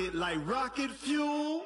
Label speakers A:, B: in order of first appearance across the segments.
A: it like rocket fuel.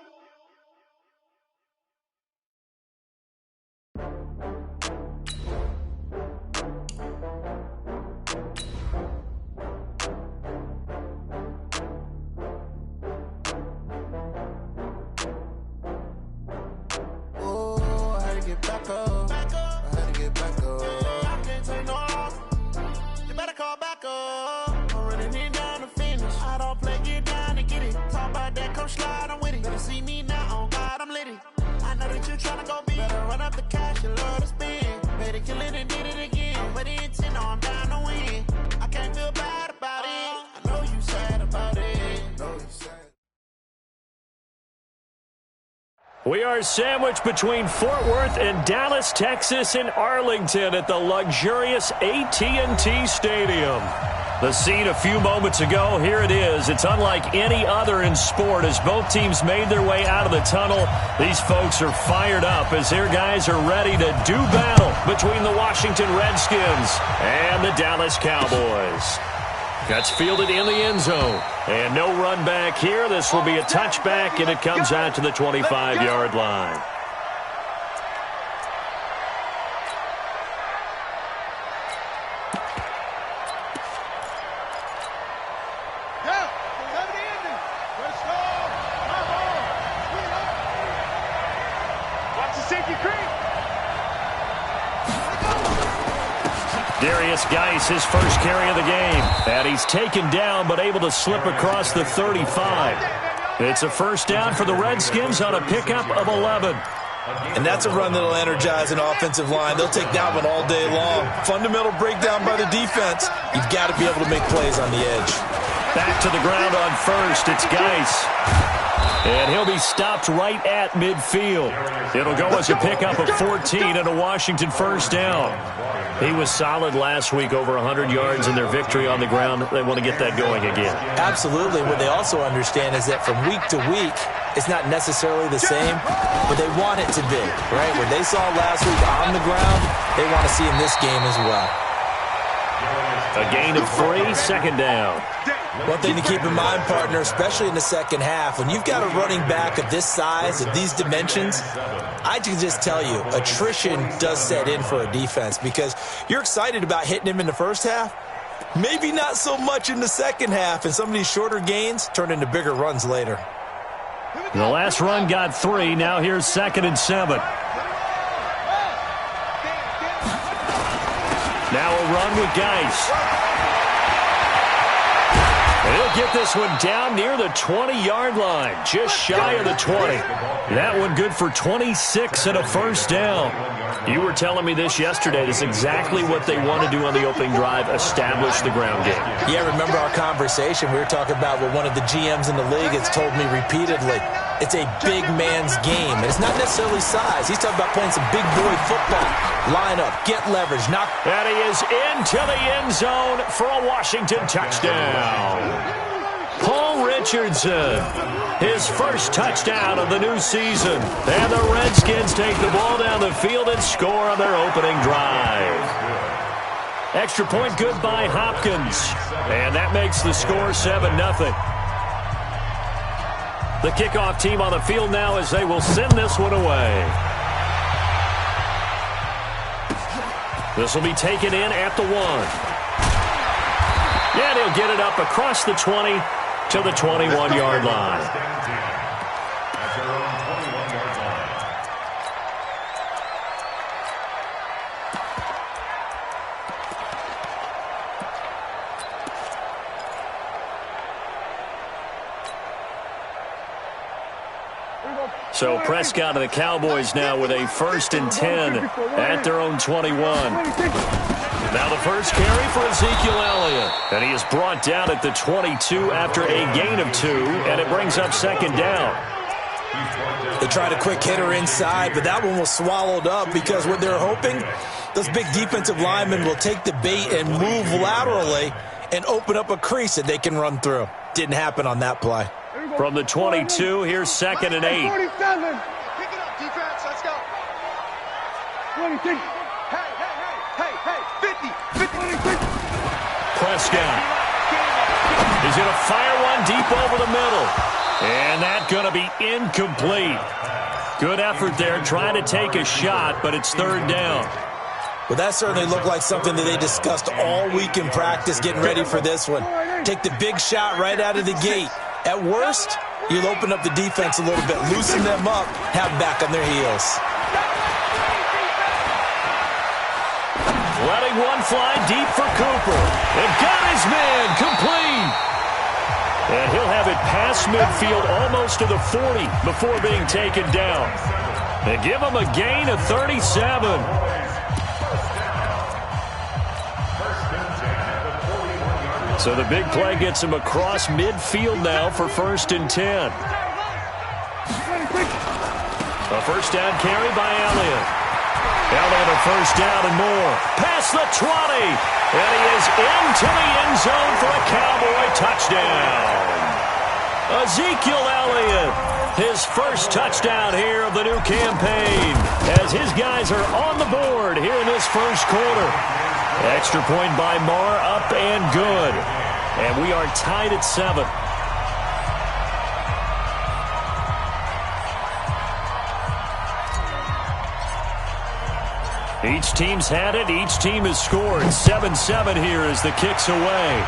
B: We are sandwiched between Fort Worth and Dallas, Texas, and Arlington at the luxurious AT&T Stadium. The scene a few moments ago, here it is. It's unlike any other in sport as both teams made their way out of the tunnel. These folks are fired up as their guys are ready to do battle between the Washington Redskins and the Dallas Cowboys. That's fielded in the end zone. And no run back here. This will be a touchback, and it comes out to the 25-yard line. Geis, his first carry of the game. And he's taken down but able to slip across the 35. It's a first down for the Redskins on a pickup of 11.
C: And that's a run that'll energize an offensive line. They'll take that one all day long. Fundamental breakdown by the defense. You've got to be able to make plays on the edge.
B: Back to the ground on first. It's Geis. And he'll be stopped right at midfield. It'll go as a pickup of 14 and a Washington first down. He was solid last week, over 100 yards in their victory on the ground. They want to get that going again.
C: Absolutely. What they also understand is that from week to week, it's not necessarily the same, but they want it to be, right? What they saw last week on the ground, they want to see in this game as well.
B: A gain of 3, second down.
C: One thing to keep in mind, partner, especially in the second half, when you've got a running back of this size, of these dimensions, I can just tell you, attrition does set in for a defense because you're excited about hitting him in the first half, maybe not so much in the second half, and some of these shorter gains turn into bigger runs later.
B: The last run got 3. Now here's 2nd and 7. Now a run with Geis. He'll get this one down near the 20-yard line, just shy of the 20. That one good for 26 and a first down. You were telling me this yesterday. This is exactly what they want to do on the opening drive, establish the ground game.
C: Yeah, remember our conversation? We were talking about what one of the GMs in the league has told me repeatedly. It's a big man's game. And it's not necessarily size. He's talking about playing some big boy football. Line up, get leverage, knock.
B: And he is into the end zone for a Washington touchdown. Paul Richardson, his first touchdown of the new season. And the Redskins take the ball down the field and score on their opening drive. Extra point good by Hopkins. And that makes the score 7-0. The kickoff team on the field now as they will send this one away. This will be taken in at the 1. And he'll get it up across the 20 to the 21-yard line. So Prescott and the Cowboys now with a 1st and 10 at their own 21. Now the first carry for Ezekiel Elliott. And he is brought down at the 22 after a gain of 2, and it brings up 2nd down.
C: They tried a quick hitter inside, but that one was swallowed up because what they're hoping, those big defensive linemen will take the bait and move laterally and open up a crease that they can run through. Didn't happen on that play.
B: From the 22, here's 2nd and 8.
D: 47. Pick it up, defense. Let's go. 23. Hey, 50.
B: Prescott is going to fire one deep over the middle. And that's going to be incomplete. Good effort there, trying to take a shot, but it's third down.
C: Well, that certainly looked like something that they discussed all week in practice getting ready for this one. Take the big shot right out of the gate. At worst, you'll open up the defense a little bit, loosen them up, have them back on their heels.
B: Letting one fly deep for Cooper. And got his man complete. And he'll have it past midfield almost to the 40 before being taken down. They give him a gain of 37. So the big play gets him across midfield now for 1st and 10. A first down carry by Elliott. Elliott a first down and more. Past the 20. And he is into the end zone for a Cowboy touchdown. Ezekiel Elliott, his first touchdown here of the new campaign, as his guys are on the board here in this first quarter. Extra point by Marr, up and good. And we are tied at 7. Each team's had it. Each team has scored. 7-7 here as the kick's away.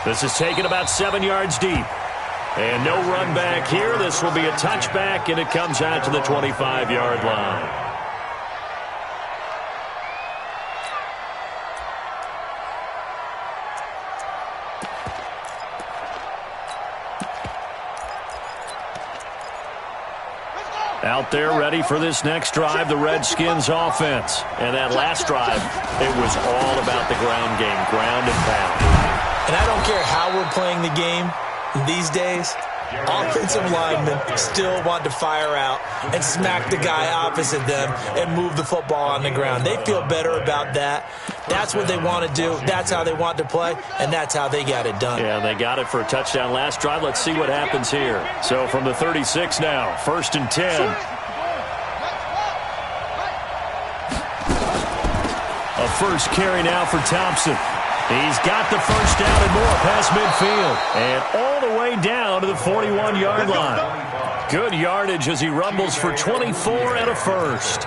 B: This is taken about 7 yards deep. And no run back here. This will be a touchback, and it comes out to the 25-yard line. Out there ready for this next drive, the Redskins offense. And that last drive, it was all about the ground game, ground and pound.
C: And I don't care how we're playing the game these days, offensive linemen still want to fire out and smack the guy opposite them and move the football on the ground. They feel better about that. That's what they want to do. That's how they want to play, and that's how they got it done.
B: Yeah, they got it for a touchdown last drive. Let's see what happens here. So from the 36 now, 1st and 10. A first carry now for Thompson. He's got the first down and more past midfield. And all the way down to the 41-yard line. Good yardage as he rumbles for 24 and a first.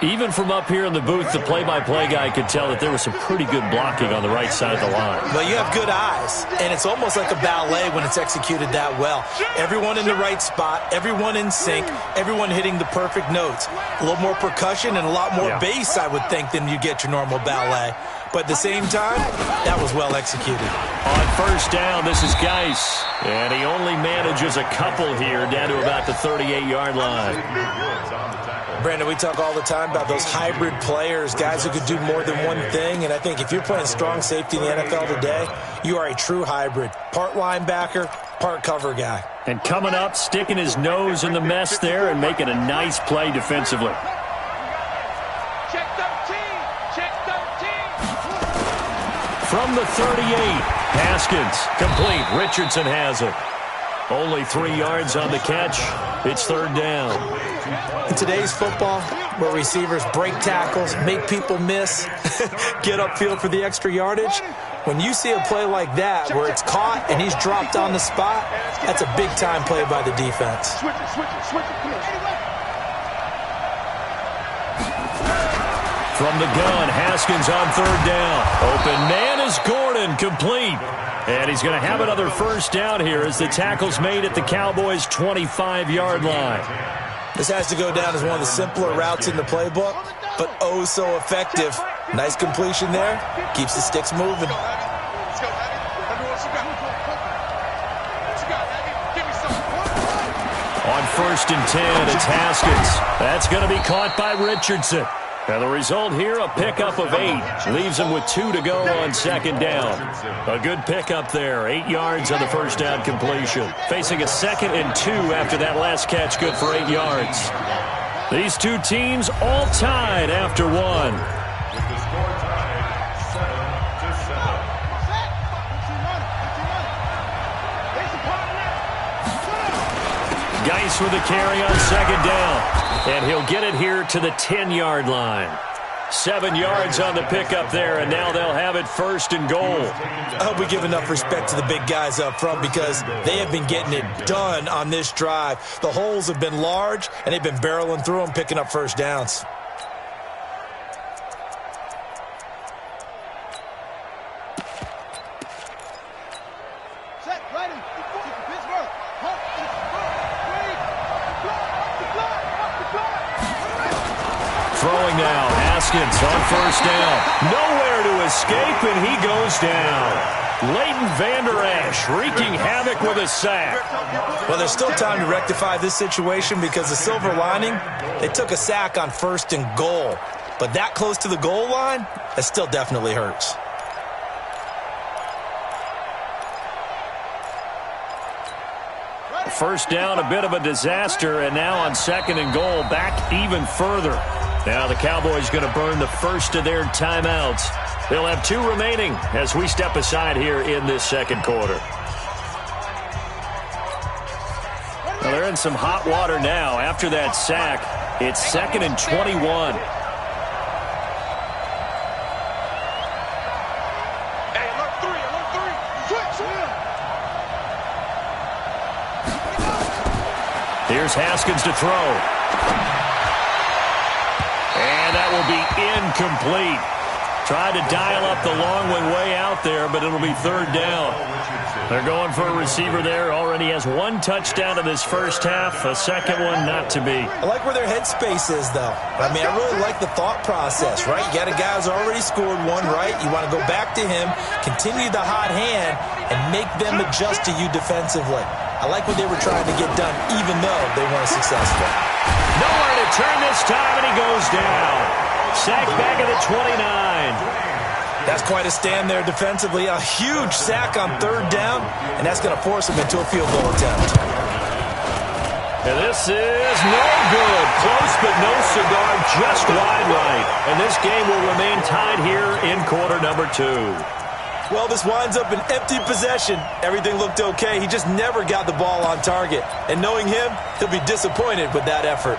B: Even from up here in the booth, the play-by-play guy could tell that there was some pretty good blocking on the right side of the line.
C: Well, you have good eyes, and it's almost like a ballet when it's executed that well. Everyone in the right spot, everyone in sync, everyone hitting the perfect notes. A little more percussion and a lot more bass, I would think, than you get your normal ballet. But at the same time, that was well executed.
B: On first down, this is Geis. And he only manages a couple here down to about the 38-yard line.
C: Brandon, we talk all the time about those hybrid players, guys who could do more than one thing. And I think if you're playing strong safety in the NFL today, you are a true hybrid. Part linebacker, part cover guy.
B: And coming up, sticking his nose in the mess there and making a nice play defensively.
D: Check 13. Check 13.
B: From the 38, Haskins, complete. Richardson has it. Only 3 yards on the catch. It's third down.
C: In today's football, where receivers break tackles, make people miss, get upfield for the extra yardage, when you see a play like that where it's caught and he's dropped on the spot, that's a big-time play by the defense.
D: Switch it. Come here.
B: From the gun, Haskins on third down. Open man is Gordon, complete. And he's going to have another first down here as the tackle's made at the Cowboys' 25-yard line.
C: This has to go down as one of the simpler routes in the playbook, but oh so effective. Nice completion there. Keeps the sticks moving.
D: Let's go, Abby. Everyone, what you got? What you got, Abby? Give me something.
B: On first and 10, it's Haskins. That's going to be caught by Richardson. And the result here, a pickup of 8. Leaves him with 2 to go on second down. A good pickup there. 8 yards on the first down completion. Facing a 2nd and 2 after that last catch, good for 8 yards. These two teams all tied after 1. Geis with the carry on second down. And he'll get it here to the 10-yard line. 7 yards on the pickup there, and now they'll have it 1st and goal.
C: I hope we give enough respect to the big guys up front because they have been getting it done on this drive. The holes have been large, and they've been barreling through them, picking up first downs.
B: Throwing now, Haskins on 1st down. Nowhere to escape, and he goes down. Leighton Vander Esch wreaking havoc with a sack.
C: Well, there's still time to rectify this situation because the silver lining, they took a sack on 1st and goal. But that close to the goal line, that still definitely hurts.
B: First down, a bit of a disaster, and now on 2nd and goal, back even further. Now the Cowboys going to burn the first of their timeouts. They'll have 2 remaining as we step aside here in this 2nd quarter. Well, they're in some hot water now. After that sack, it's 2nd and 21.
D: Hey, alert 3,
B: Here's Haskins to throw. And that will be incomplete. Tried to dial up the long one way out there, but it'll be 3rd down. They're going for a receiver there. Already has 1 touchdown in this first half. A second one not to be.
C: I like where their headspace is, though. I mean, I really like the thought process, right? You got a guy who's already scored 1, right? You want to go back to him, continue the hot hand, and make them adjust to you defensively. I like what they were trying to get done, even though they weren't successful.
B: Nowhere to turn this time, and he goes down. Sack back at the 29.
C: That's quite a stand there defensively. A huge sack on 3rd down, and that's going to force him into a field goal attempt.
B: And this is no good. Close, but no cigar, just wide right. And this game will remain tied here in quarter number 2.
C: Well, this winds up an empty possession. Everything looked okay. He just never got the ball on target. And knowing him, he'll be disappointed with that effort.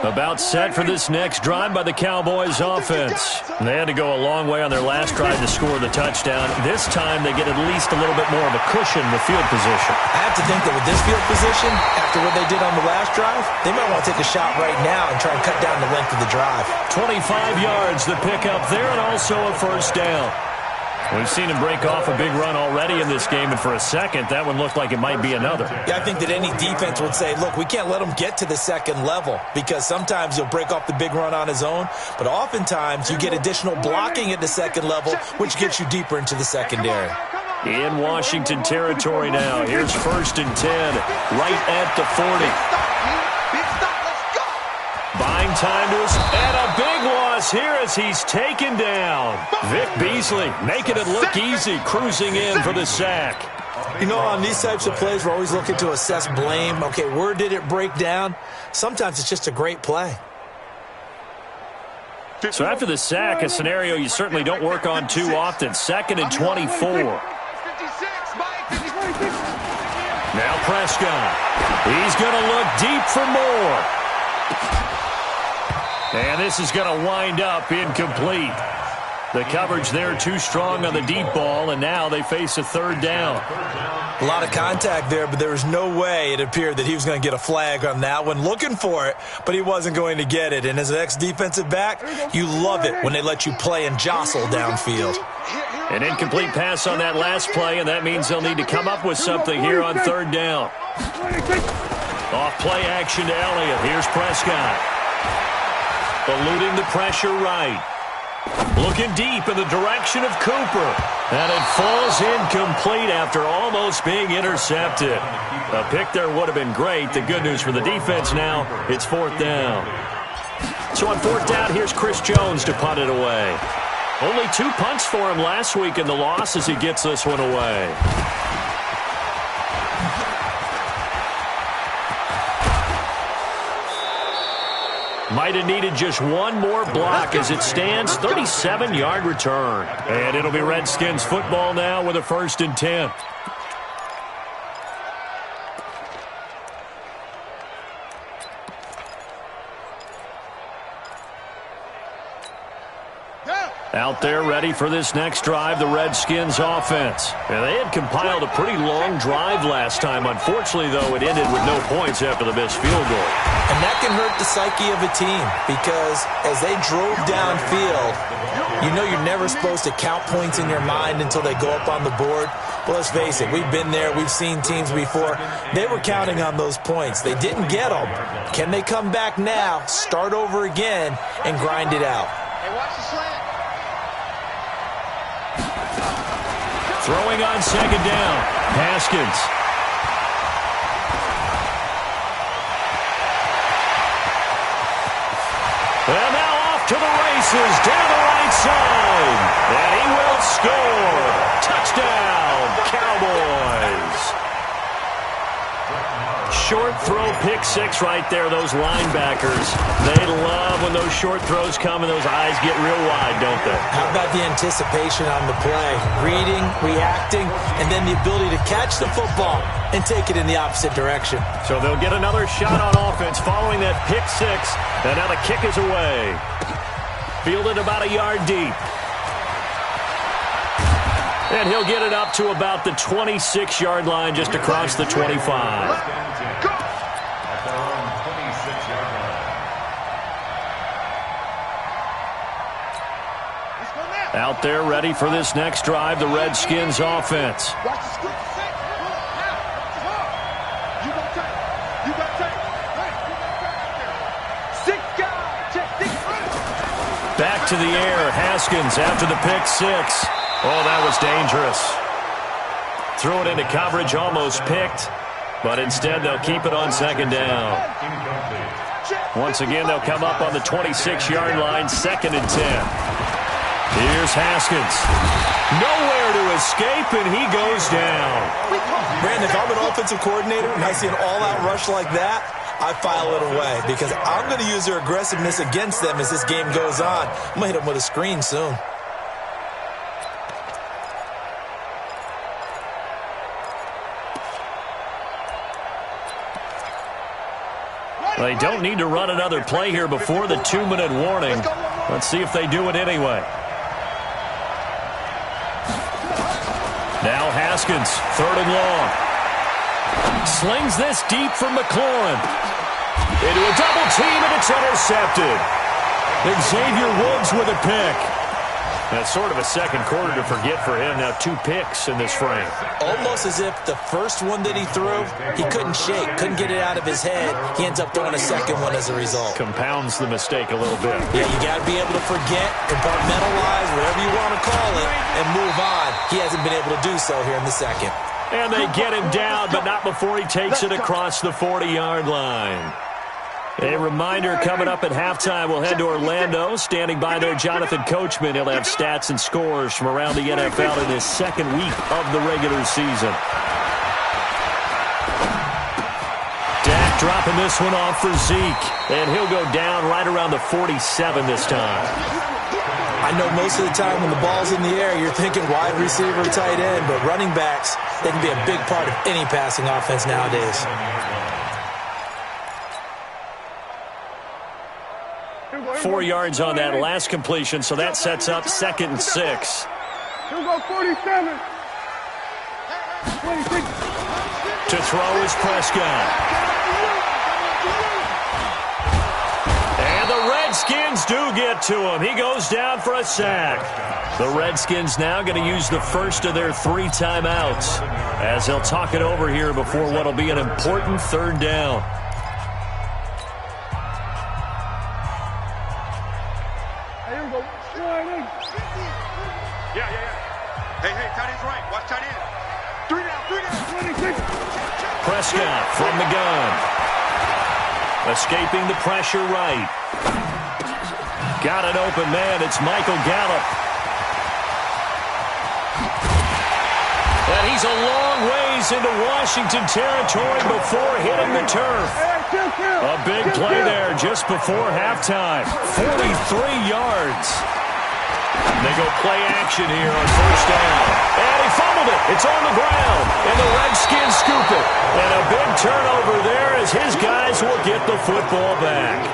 B: About set for this next drive by the Cowboys offense. They had to go a long way on their last drive to score the touchdown. This time they get at least a little bit more of a cushion with field position.
C: I have to think that with this field position, after what they did on the last drive, they might want to take a shot right now and try and cut down the length of the drive.
B: 25 yards the pickup there, and also a 1st down. We've seen him break off a big run already in this game, and for a second, that one looked like it might be another.
C: Yeah, I think that any defense would say, look, we can't let him get to the 2nd level because sometimes he'll break off the big run on his own, but oftentimes you get additional blocking at the 2nd level, which gets you deeper into the secondary.
B: In Washington territory now. Here's 1st and 10, right at the 40. Buying time to us, and a big loss here as he's taken down. Vic Beasley making it look easy, cruising in for the sack.
C: You know, on these types of plays, we're always looking to assess blame. Okay, where did it break down? Sometimes it's just a great play.
B: So after the sack, a scenario you certainly don't work on too often. 2nd and 24. Now Prescott. He's going to look deep for more. And this is going to wind up incomplete. The coverage there too strong on the deep ball, and now they face a 3rd down.
C: A lot of contact there, but there was no way it appeared that he was going to get a flag on that one. Looking for it, but he wasn't going to get it. And as an ex-defensive back, you love it when they let you play and jostle downfield.
B: An incomplete pass on that last play, and that means they'll need to come up with something here on 3rd down. Off play action to Elliott. Here's Prescott. Eluding the pressure right. Looking deep in the direction of Cooper. And it falls incomplete after almost being intercepted. A pick there would have been great. The good news for the defense now, it's 4th down. So on 4th down, here's Chris Jones to punt it away. Only 2 punts for him last week in the loss as he gets this one away. Might have needed just one more block as it stands. 37-yard return. And it'll be Redskins football now with a 1st and 10. Out there ready for this next drive, the Redskins offense. And they had compiled a pretty long drive last time. Unfortunately, though, it ended with no points after the missed field goal.
C: And that can hurt the psyche of a team because as they drove downfield, you know you're never supposed to count points in your mind until they go up on the board. Well, let's face it, we've been there. We've seen teams before. They were counting on those points. They didn't get them. Can they come back now, start over again, and grind it out?
D: Hey, watch the slant.
B: Throwing on second down, Haskins. And now off to the races, down the right side. And he will score. Touchdown, Cowboys. Short throw, pick six right there, those linebackers. They love when those short throws come and those eyes get real wide, don't they?
C: How about the anticipation on the play? Reading, reacting, and then the ability to catch the football and take it in the opposite direction.
B: So they'll get another shot on offense following that pick six. And now the kick is away. Fielded about a yard deep. And he'll get it up to about the 26-yard line just across the 25. Out there ready for this next drive, the Redskins offense.
D: Watch the script. You got take. You got take. Hey, 6 guys. Check 6.
B: Back to the air. Haskins after the pick six. Oh, that was dangerous. Threw it into coverage, almost picked. But instead, they'll keep it on second down. Once again, they'll come up on the 26-yard line, 2nd and 10. Here's Haskins. Nowhere to escape, and he goes down.
C: Brandon, if I'm an offensive coordinator and I see an all-out rush like that, I file it away because I'm going to use their aggressiveness against them as this game goes on. I'm going to hit them with a screen soon.
B: They don't need to run another play here before the 2-minute warning. Let's see if they do it anyway. Now Haskins, 3rd and long. Slings this deep from McLaurin. Into a double team, and it's intercepted. Xavier Woods with a pick. That's sort of a second quarter to forget for him. Now 2 picks in this frame.
C: Almost as if the first one that he threw, he couldn't shake, couldn't get it out of his head. He ends up throwing a second one as a result.
B: Compounds the mistake a little bit.
C: Yeah, you got to be able to forget, compartmentalize, whatever you want to call it, and move on. He hasn't been able to do so here in the second.
B: And they get him down, but not before he takes it across the 40-yard line. A reminder, coming up at halftime, we'll head to Orlando. Standing by there, Jonathan Coachman. He'll have stats and scores from around the NFL in his 2nd week of the regular season. Dak dropping this one off for Zeke. And he'll go down right around the 47 this time.
C: I know most of the time when the ball's in the air, you're thinking wide receiver, tight end, but running backs, they can be a big part of any passing offense nowadays.
B: 4 yards on that last completion, so that sets up 2nd and 6.
D: Here go 47. 26.
B: To throw is Prescott. And the Redskins do get to him. He goes down for a sack. The Redskins now going to use the first of their 3 timeouts as they'll talk it over here before what will be an important 3rd down.
D: Yeah. Hey, tight end's right. Watch tight end. 3 down. 26.
B: Prescott from the gun. Escaping the pressure right. Got an open man. It's Michael Gallup. And he's a long ways into Washington territory before hitting the turf. A big play there just before halftime. 43 yards. They go play action here on 1st down. And he fumbled it. It's on the ground. And the Redskins scoop it. And a big turnover there as his guys will get the football back.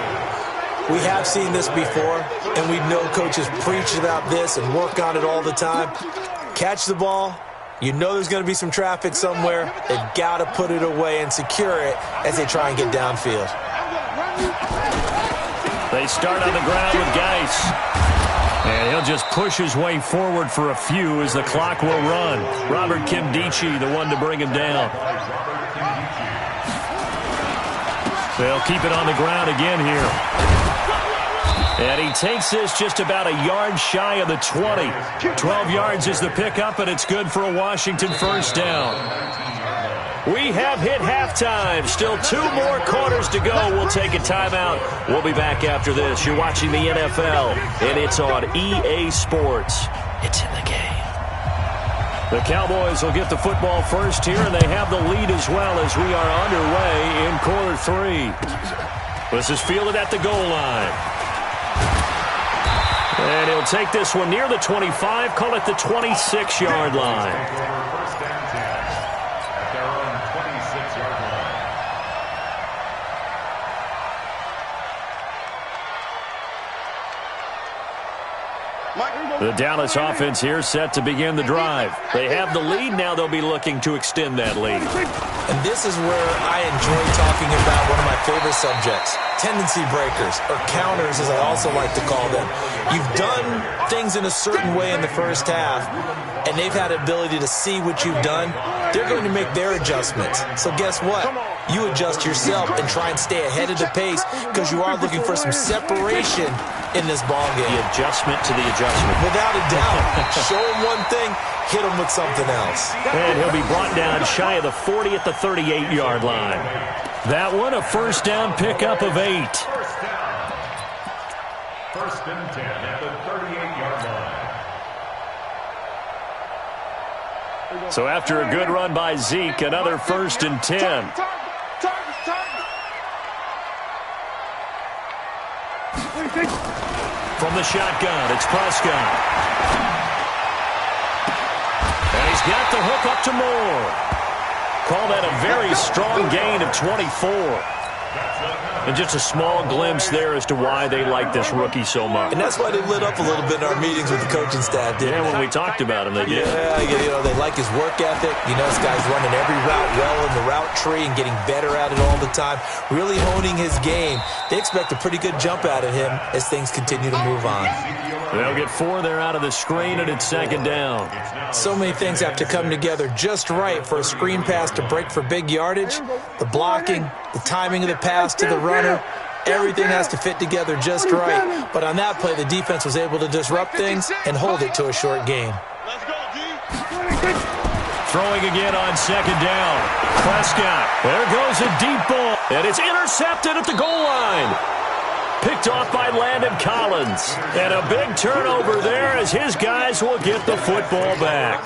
C: We We have seen this before, and we know coaches preach about this and work on it all the time. Catch the ball. You know there's going to be some traffic somewhere. They've got to put it away and secure it as they try and get downfield.
B: They start on the ground with Geis. And he'll just push his way forward for a few as the clock will run. Robert Kimdichie, the one to bring him down. They'll keep it on the ground again here. And he takes this just about a yard shy of the 20. 12 yards is the pickup, and it's good for a Washington first down. We have hit halftime. Still 2 more quarters to go. We'll take a timeout. We'll be back after this. You're watching the NFL, and it's on EA Sports. It's in the game. The Cowboys will get the football first here, and they have the lead as well as we are underway in quarter 3. This is fielded at the goal line. And he'll take this one near the 25, call it the 26-yard line. The Dallas offense here set to begin the drive. They have the lead. Now they'll be looking to extend that lead.
C: And this is where I enjoy talking about one of my favorite subjects, tendency breakers, or counters as I also like to call them. You've done things in a certain way in the first half, and they've had the ability to see what you've done. They're going to make their adjustments. So guess what? You adjust yourself and try and stay ahead of the pace because you are looking for some separation in this ball game.
B: The adjustment to the adjustment.
C: Without a doubt. Show him one thing, hit him with something else.
B: And he'll be brought down shy of the 40 at the 38-yard line. That one, a first down pickup of 8.
E: First and 10 at the 38-yard line.
B: So after a good run by Zeke, another first and 10. From the shotgun, it's Prescott. And he's got the hook up to Moore. Call that a very strong gain of 24. And just a small glimpse there as to why they like this rookie so much.
C: And that's why they lit up a little bit in our meetings with the coaching staff, didn't they?
B: When we talked about him, they did.
C: Yeah, you know, they like his work ethic. You know, this guy's running every route well in the route tree and getting better at it all the time, really honing his game. They expect a pretty good jump out of him as things continue to move on.
B: They'll get 4 there out of the screen, and it's second down.
C: So many things have to come together just right for a screen pass to break for big yardage. The blocking, the timing of the pass to the runner, everything has to fit together just right. But on that play, the defense was able to disrupt things and hold it to a short game.
B: Throwing again on second down. Prescott. There goes a deep ball. And it's intercepted at the goal line. Picked off by Landon Collins. And a big turnover there as his guys will get the football back.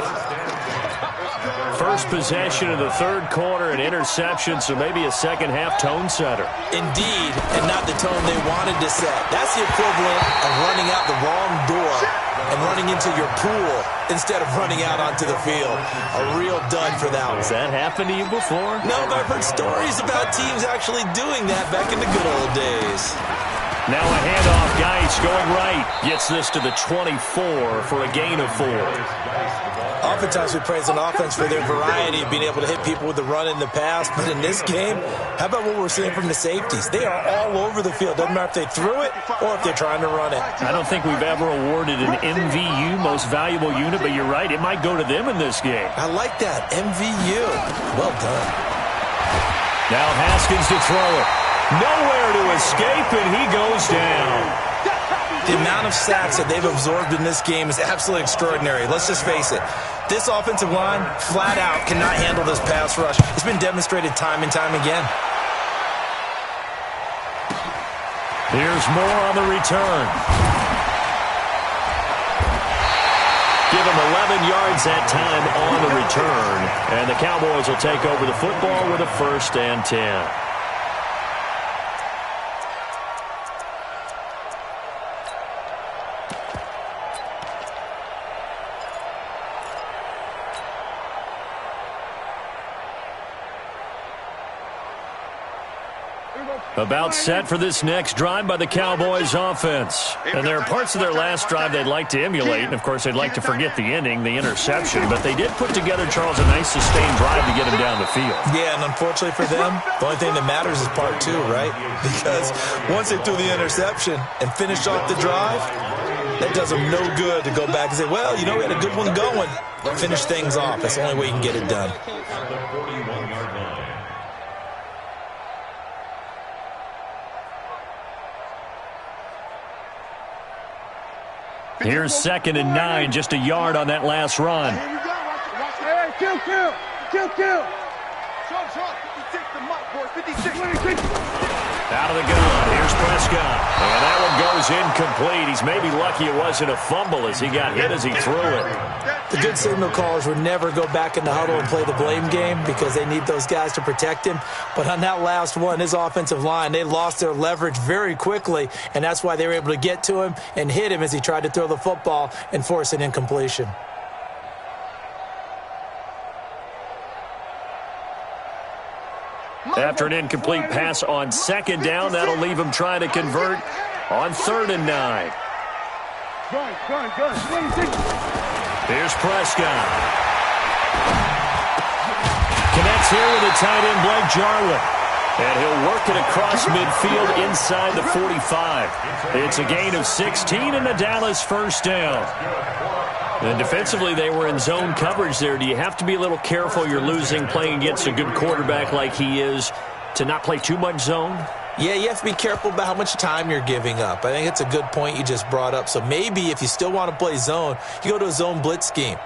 B: First possession of the third quarter, an interception, so maybe a second-half tone setter.
C: Indeed, and not the tone they wanted to set. That's the equivalent of running out the wrong door and running into your pool instead of running out onto the field. A real dud for that one.
B: Has that happened to you before?
C: No, but I've heard stories about teams actually doing that back in the good old days.
B: Now a handoff. Geis going right. Gets this to the 24 for a gain of 4.
C: Oftentimes we praise an offense for their variety of being able to hit people with the run in the pass. But in this game, how about what we're seeing from the safeties? They are all over the field. Doesn't matter if they threw it or if they're trying to run it.
B: I don't think we've ever awarded an MVU, most valuable unit, but you're right. It might go to them in this game.
C: I like that. MVU. Well done.
B: Now Haskins to throw it. Nowhere to escape, and he goes down.
C: The amount of sacks that they've absorbed in this game is absolutely extraordinary. Let's just face it. This offensive line, flat out, cannot handle this pass rush. It's been demonstrated time and time again.
B: Here's Moore on the return. Give him 11 yards that time on the return. And the Cowboys will take over the football with a first and 10. About set for this next drive by the Cowboys offense. And there are parts of their last drive they'd like to emulate, and of course they'd like to forget the ending, the interception, but they did put together, Charles, a nice sustained drive to get him down the field.
C: Yeah, and unfortunately for them, the only thing that matters is part two, right? Because once they threw the interception and finished off the drive, that does them no good to go back and say, well, you know, we had a good one going. Finish things off. That's the only way you can get it done.
B: Here's 2nd and 9, just a yard on that last run.
D: Here we go. Watch it. Hey, kill. Show. 56 the mic, boys. 56.
B: Out of the gun. Here's Prescott. And that one goes incomplete. He's maybe lucky it wasn't a fumble as he got hit as he threw it.
C: The good signal callers would never go back in the huddle and play the blame game because they need those guys to protect him. But on that last one, his offensive line, they lost their leverage very quickly, and that's why they were able to get to him and hit him as he tried to throw the football and force an incompletion.
B: After an incomplete pass on 2nd down, that'll leave him trying to convert on 3rd and 9. Here's Prescott. Connects here with a tight end, Blake Jarwin. And he'll work it across midfield inside the 45. It's a gain of 16 and a Dallas first down. And defensively, they were in zone coverage there. Do you have to be a little careful? You're losing playing against a good quarterback like he is to not play too much zone?
C: Yeah, you have to be careful about how much time you're giving up. I think it's a good point you just brought up. So maybe if you still want to play zone, you go to a zone blitz scheme.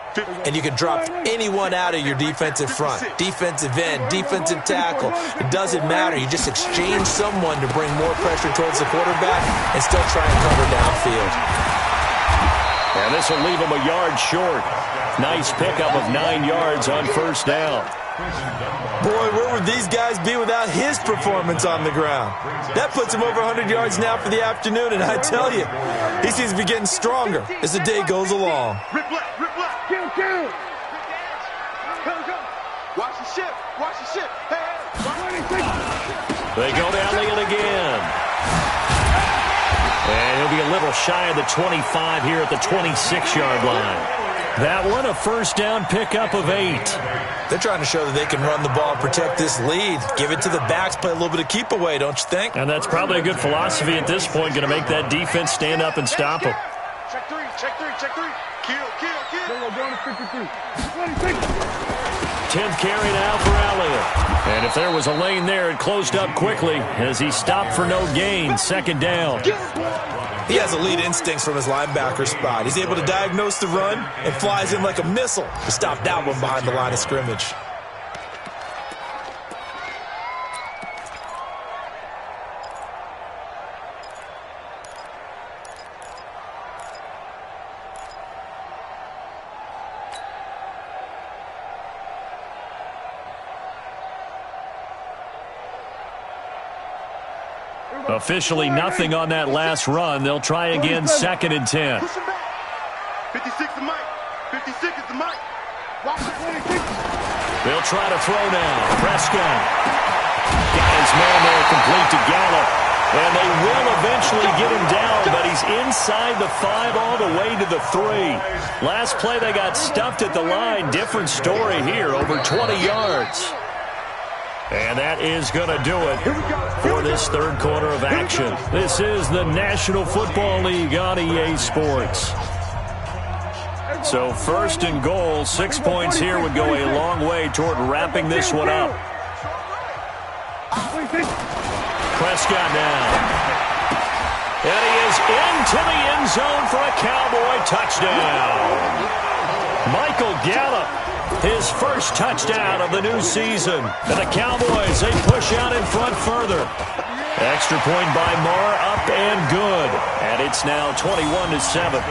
C: And you can drop anyone out of your defensive front. Defensive end, defensive tackle. It doesn't matter. You just exchange someone to bring more pressure towards the quarterback and still try and cover downfield.
B: And this will leave him a yard short. Nice pickup of 9 yards on first down.
C: Boy, where would these guys be without his performance on the ground? That puts him over 100 yards now for the afternoon, and I tell you, he seems to be getting stronger as the day goes along.
D: Rip left. Kill. Watch the ship. Hey.
B: They go to Elliott again. And he'll be a little shy of the 25 here at the 26-yard line. That one, a first down pickup of 8.
C: They're trying to show that they can run the ball and protect this lead. Give it to the backs, play a little bit of keep away, don't you think?
B: And that's probably a good philosophy at this point, going to make that defense stand up and stop them.
D: Check three. Kill.
B: 10th carry now for Elliott. And if there was a lane there, it closed up quickly as he stopped for no gain. 2nd down.
C: He has elite instincts from his linebacker spot. He's able to diagnose the run and flies in like a missile to stop that one behind the line of scrimmage.
B: Officially nothing on that last run. They'll try again 2nd and 10.
D: 56 the mic. 56 is the mic.
B: They'll try to throw now. Prescott. Got his man there complete to Gallup. And they will eventually get him down, but he's inside the 5 all the way to the 3. Last play they got stuffed at the line. Different story here, over 20 yards. And that is going to do it for this third quarter of action. This is the National Football League on EA Sports. So 1st and goal, 6 points here would go a long way toward wrapping this one up. Prescott now. And he is into the end zone for a Cowboy touchdown. Michael Gallup, his first touchdown of the new season. And the Cowboys, they push out in front further. Extra point by Marr, up and good. And it's now 21-7.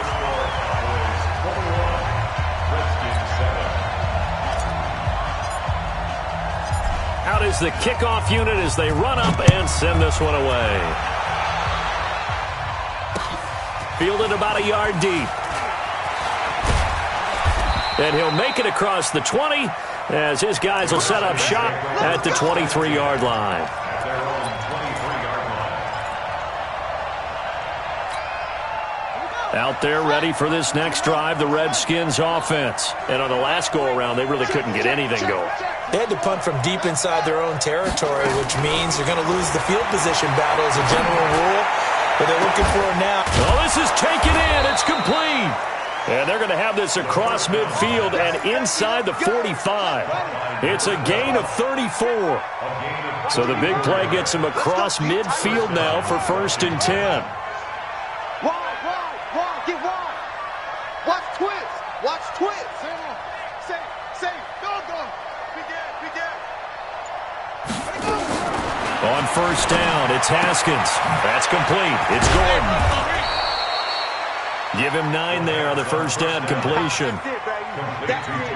B: Out is the kickoff unit as they run up and send this one away. Fielded about a yard deep. And he'll make it across the 20 as his guys will set up shop at the 23-yard line. Out there ready for this next drive, the Redskins offense. And on the last go-around, they really couldn't get anything going.
C: They had to punt from deep inside their own territory, which means they're going to lose the field position battle as a general rule. But they're looking for it now.
B: Oh, this is taken in. It's complete. And they're going to have this across midfield and inside the 45. It's a gain of 34. So the big play gets him across midfield now for 1st and 10.
D: Get wide. Watch twist. Watch twist. Say. Go. Be good.
B: On 1st down, it's Haskins. That's complete. It's Gordon. Give him 9 there on the 1st down completion.
D: That's it.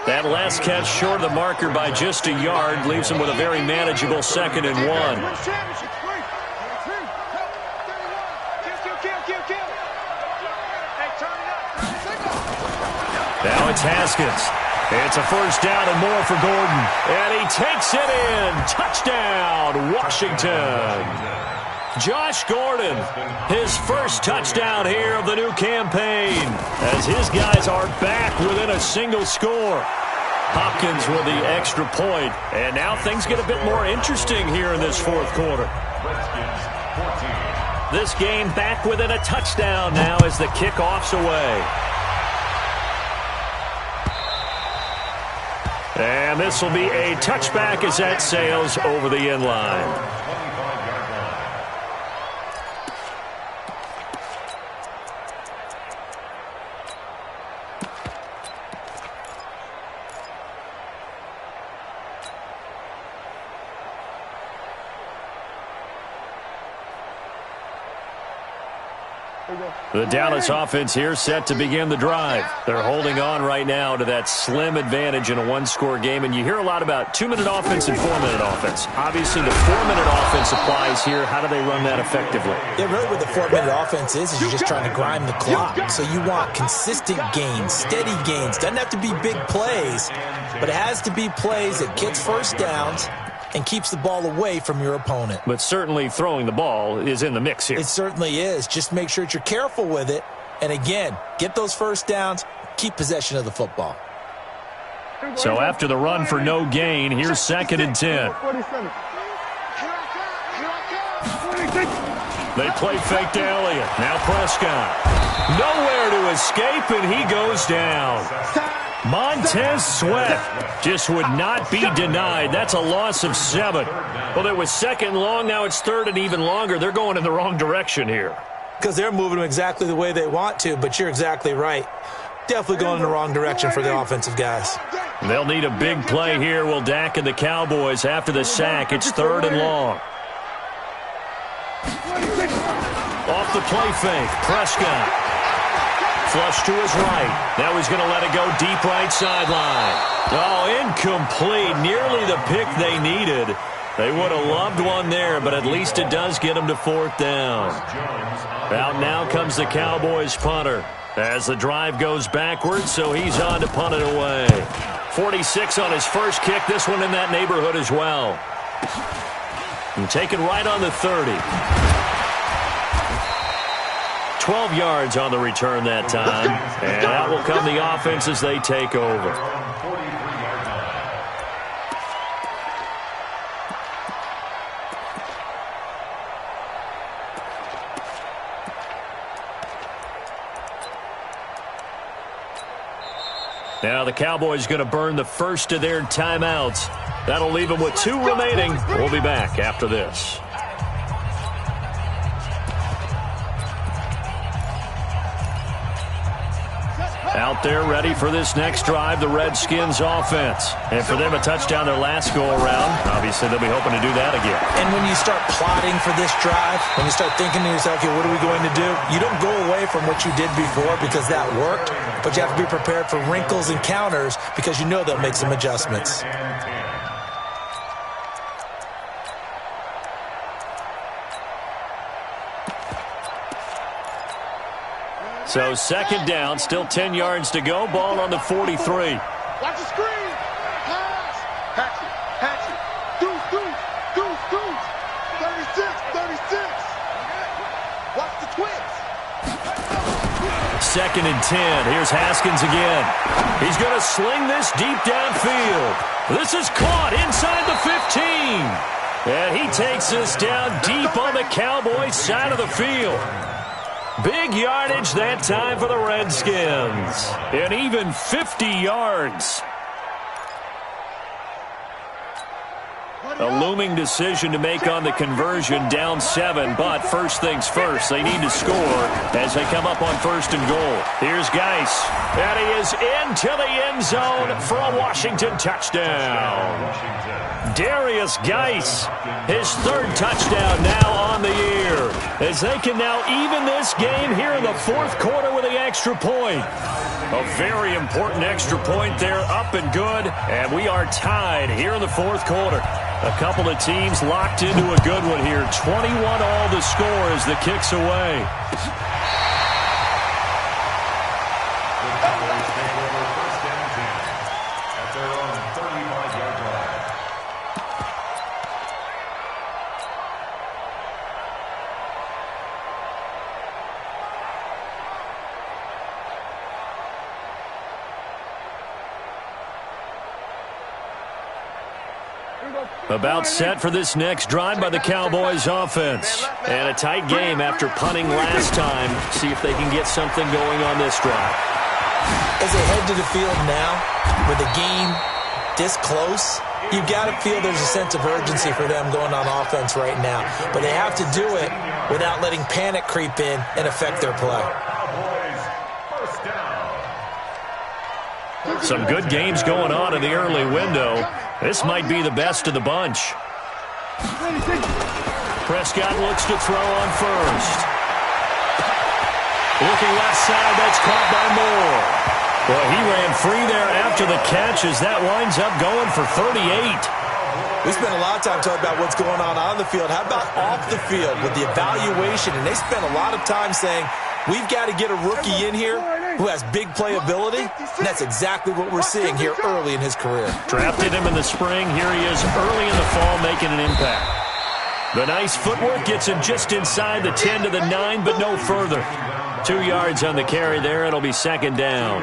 B: That last catch short of the marker by just a yard leaves him with a very manageable 2nd and 1. Now it's Haskins. It's a 1st down and more for Gordon. And he takes it in. Touchdown, Washington. Josh Gordon, his 1st touchdown here of the new campaign, as his guys are back within a single score. Hopkins with the extra point. And now things get a bit more interesting here in this 4th quarter. This game back within a touchdown now as the kickoff's away. And this will be a touchback as that sails over the end line. The Dallas offense here set to begin the drive. They're holding on right now to that slim advantage in a 1-score game, and you hear a lot about 2-minute offense and 4-minute offense. Obviously, the 4-minute offense applies here. How do they run that effectively?
C: Yeah, really what the 4-minute offense is you're just trying to grind the clock. So you want consistent gains, steady gains. Doesn't have to be big plays, but it has to be plays that gets 1st downs and keeps the ball away from your opponent.
B: But certainly throwing the ball is in the mix here.
C: It certainly is. Just make sure that you're careful with it. And again, get those 1st downs, keep possession of the football.
B: So after the run for no gain, here's 2nd and 10. They play fake to Elliott. Now Prescott. Nowhere to escape, and he goes down. Montez Sweat just would not be denied. That's a loss of 7. Well, it was 2nd long. Now it's 3rd and even longer. They're going in the wrong direction here.
C: Because they're moving them exactly the way they want to, but you're exactly right. Definitely going in the wrong direction for the offensive guys.
B: They'll need a big play here, will Dak and the Cowboys after the sack. It's 3rd and long. Off the play fake, Prescott. Flush to his right. Now he's going to let it go deep right sideline. Oh, incomplete. Nearly the pick they needed. They would have loved one there, but at least it does get them to 4th down. Out now comes the Cowboys punter as the drive goes backwards, so he's on to punt it away. 46 on his first kick. This one in that neighborhood as well. And taken right on the 30. 12 yards on the return that time. And out will come the offense as they take over. Now the Cowboys going to burn the first of their timeouts. That'll leave them with 2 remaining. We'll be back after this. Out there ready for this next drive, the Redskins offense. And for them, a touchdown their last go-around. Obviously, they'll be hoping to do that again.
C: And when you start plotting for this drive, when you start thinking to yourself, okay, what are we going to do? You don't go away from what you did before because that worked, but you have to be prepared for wrinkles and counters because you know they'll make some adjustments.
B: So 2nd down, still 10 yards to go. Ball on the 43.
D: Watch the screen. Pass. Hatchet. Deuce. 36. Watch the twist.
B: 2nd and 10. Here's Haskins again. He's going to sling this deep downfield. This is caught inside the 15. And he takes this down deep on the Cowboys side of the field. Big yardage that time for the Redskins. And even 50 yards. A looming decision to make on the conversion, down 7, but first things first, they need to score as they come up on 1st and goal. Here's Geis, and he is into the end zone for a Washington touchdown. Darius Geis, his 3rd touchdown now on the year, as they can now even this game here in the 4th quarter with the extra point. A very important extra point there, up and good, and we are tied here in the 4th quarter. A couple of teams locked into a good one here. 21 all the score as the kick's away.
E: The Cowboys take over 1st and 10 at their own 35-yard line.
B: About set for this next drive by the Cowboys offense. And a tight game after punting last time. See if they can get something going on this drive.
C: As they head to the field now, with the game this close, you've got to feel there's a sense of urgency for them going on offense right now. But they have to do it without letting panic creep in and affect their play.
E: Cowboys, 1st down.
B: Some good games going on in the early window. This might be the best of the bunch. Prescott looks to throw on 1st. Looking left side, that's caught by Moore. Well, he ran free there after the catch as that winds up going for 38.
C: We spent a lot of time talking about what's going on the field. How about off the field with the evaluation? And they spent a lot of time saying, we've got to get a rookie in here who has big playability, and that's exactly what we're seeing here early in his career.
B: Drafted him in the spring. Here he is early in the fall making an impact. The nice footwork gets him just inside the 10 to the 9, but no further. 2 yards on the carry there. It'll be 2nd down.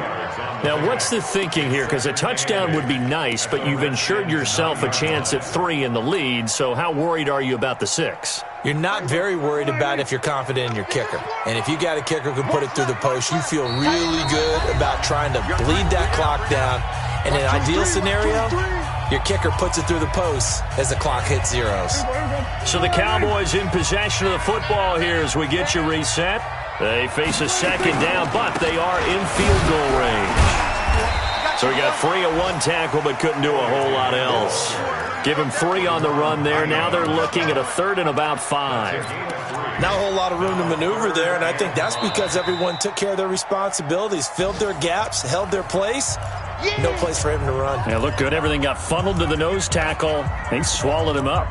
B: Now, what's the thinking here? Because a touchdown would be nice, but you've ensured yourself a chance at 3 in the lead, so how worried are you about the 6?
C: You're not very worried about if you're confident in your kicker. And if you got a kicker who can put it through the post, you feel really good about trying to bleed that clock down. And in an ideal scenario, your kicker puts it through the post as the clock hits zeros.
B: So the Cowboys in possession of the football here as we get you reset. They face a 2nd down, but they are in field goal range. So we got 3 at 1 tackle, but couldn't do a whole lot else. Give him 3 on the run there. Now they're looking at a 3rd and about 5.
C: Not a whole lot of room to maneuver there, and I think that's because everyone took care of their responsibilities, filled their gaps, held their place. No place for him to run.
B: Yeah, looked good. Everything got funneled to the nose tackle. They swallowed him up.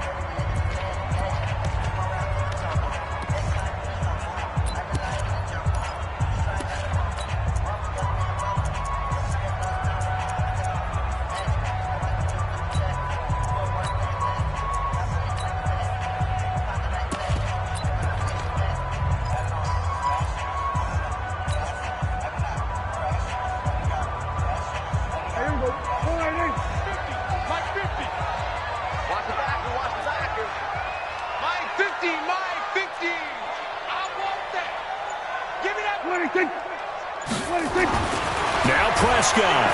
B: Now Prescott.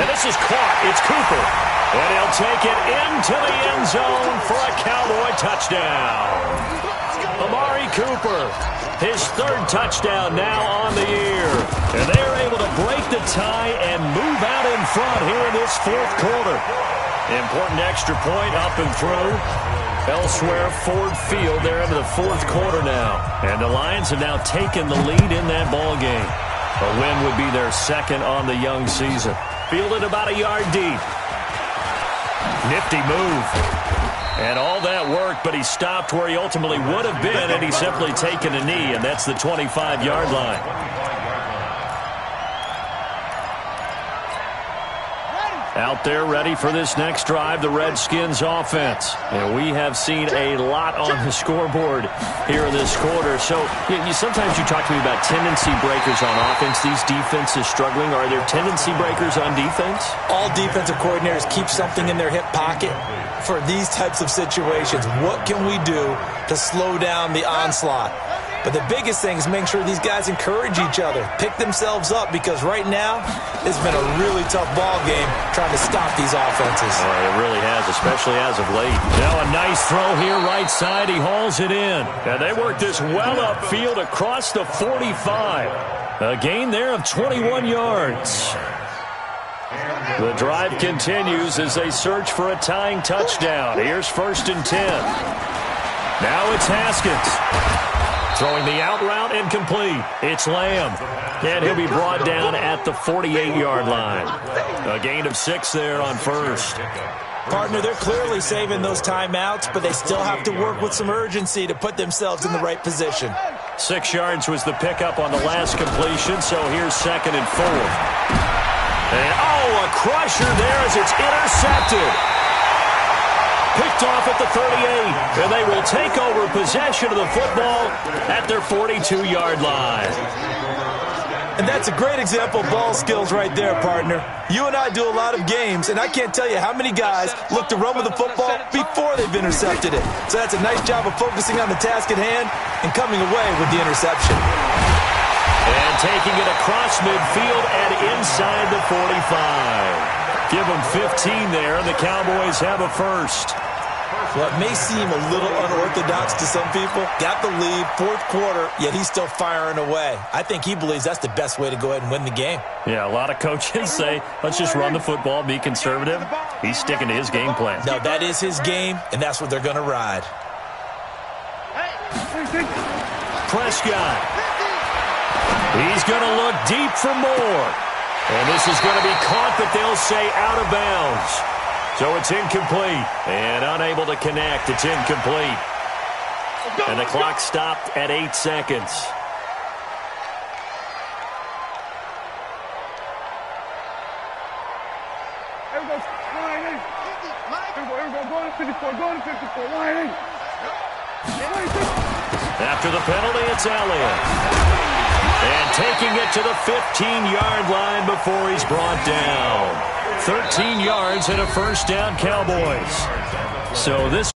B: And this is caught. It's Cooper. And he'll take it into the end zone for a Cowboy touchdown. Amari Cooper, his 3rd touchdown now on the year. And they're able to break the tie and move out in front here in this 4th quarter. Important extra point up and through. Elsewhere, Ford Field, they're into the 4th quarter now. And the Lions have now taken the lead in that ball game. A win would be their 2nd on the young season. Fielded about a yard deep. Nifty move. And all that work, but he stopped where he ultimately would have been, and he's simply taken a knee, and that's the 25-yard line. Out there ready for this next drive, the Redskins offense. And we have seen a lot on the scoreboard here in this quarter. So sometimes you talk to me about tendency breakers on offense. These defenses struggling. Are there tendency breakers on defense?
C: All defensive coordinators keep something in their hip pocket for these types of situations. What can we do to slow down the onslaught? But the biggest thing is making sure these guys encourage each other, pick themselves up, because right now it's been a really tough ball game trying to stop these offenses.
B: Oh, it really has, especially as of late. Now a nice throw here right side. He hauls it in. And they work this well upfield across the 45. A gain there of 21 yards. The drive continues as they search for a tying touchdown. Here's 1st and 10. Now it's Haskins. Throwing the out route incomplete. It's Lamb. And he'll be brought down at the 48-yard line. A gain of 6 there on 1st.
C: Partner, they're clearly saving those timeouts, but they still have to work with some urgency to put themselves in the right position.
B: 6 yards was the pickup on the last completion, so here's 2nd and 4. And, a crusher there as it's intercepted. Picked off at the 38, and they will take over possession of the football at their 42-yard line.
C: And that's a great example of ball skills right there, partner. You and I do a lot of games, and I can't tell you how many guys look to run with the football before they've intercepted it. So that's a nice job of focusing on the task at hand and coming away with the interception.
B: And taking it across midfield and inside the 45. Give them 15 there, and the Cowboys have a first.
C: Well, it may seem a little unorthodox to some people. Got the lead, 4th quarter, yet he's still firing away. I think he believes that's the best way to go ahead and win the game.
B: Yeah, a lot of coaches say, let's just run the football, be conservative. He's sticking to his game plan.
C: No, that is his game, and that's what they're going to ride.
B: Prescott. He's going to look deep for more. And this is going to be caught, but they'll say out of bounds. So it's incomplete and unable to connect. It's incomplete. And the clock stopped at 8 seconds. After the penalty, it's Elliott. And taking it to the 15-yard line before he's brought down. 13 yards and a first down, Cowboys. So this